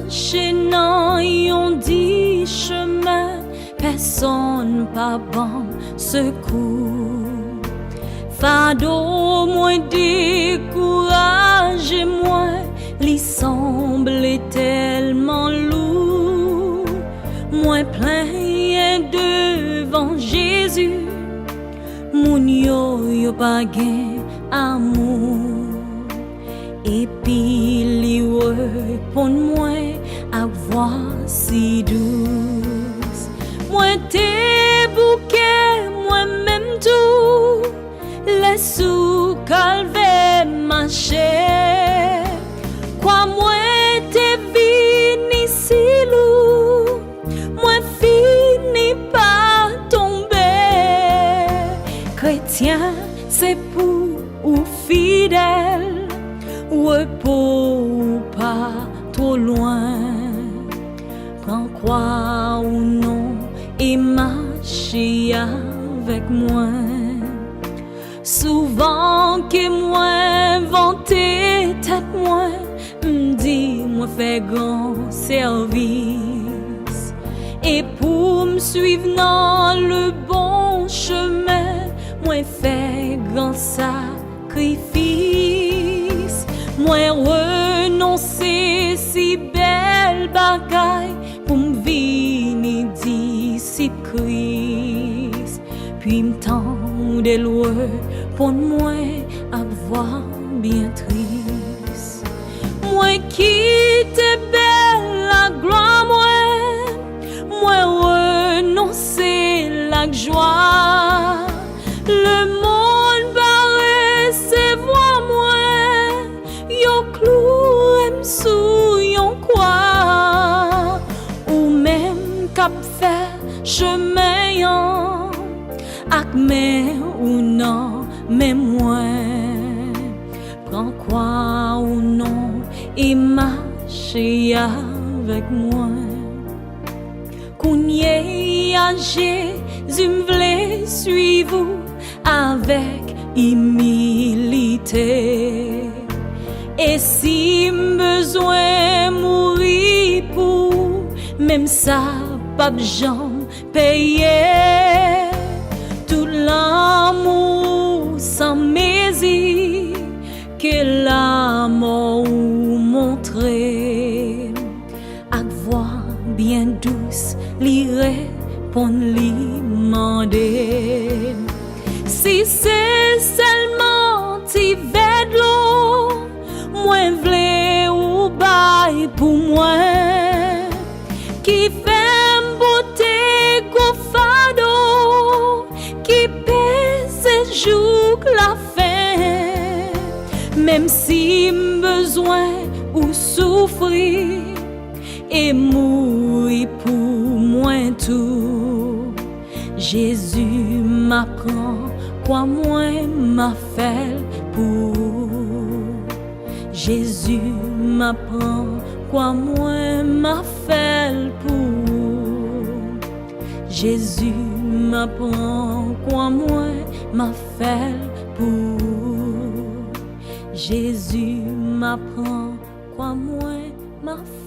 marché dans yon dit chemin, personne pas bon secours. Fado moins découragé, moins lui semble tellement lourd, moins plein devant Jésus. Moun yo pas gain amour. Et puis li répond moi à voix si douce. Moi t'es bouquet, moi même tout. Laisse sous calver ma chair. Quoi moi t'es vini si lourd. Moi fini par tomber. Chrétien, c'est pour ou fidèle. Repos ou pas trop loin. Prends croix ou non et marche avec moi. Souvent que moi vanter tête moi, m'dit moi fait grand service. Et pour me suivre dans le bon chemin, moi fait grand sacrifice. Moi renoncer si belle bagaille pour me venir disciple Christ. Puis m'tendre loin pour moi avoir bien triste. Moi quitte belle la gloire moi renoncer la joie. Le monde va recevoir moi. Yo clouem sous yon quoi. Ou même cap faire chemin yon. Ak mais ou non, mais moi. Prends quoi ou non et marche avec moi. Kounye à Jésus m'vle suivre avec humilité. Et si besoin mourir pour, même ça pas besoin payer. Tout l'amour sans mesure que la mort montrer. Ak voix bien douce, li répond, li demander. Si c'est seulement ti ved l'eau, moi vle ou bail pour moi. Qui fait beauté go fado, qui pèse jour la fin. Même si besoin ou souffrir et mourir pour moi tout. Jésus m'apprend quoi moi m'a fait pour. Jésus m'apprend quoi moi m'a fait pour. Jésus m'apprend quoi moi m'a fait pour. Jésus m'apprend quoi moi m'a fait.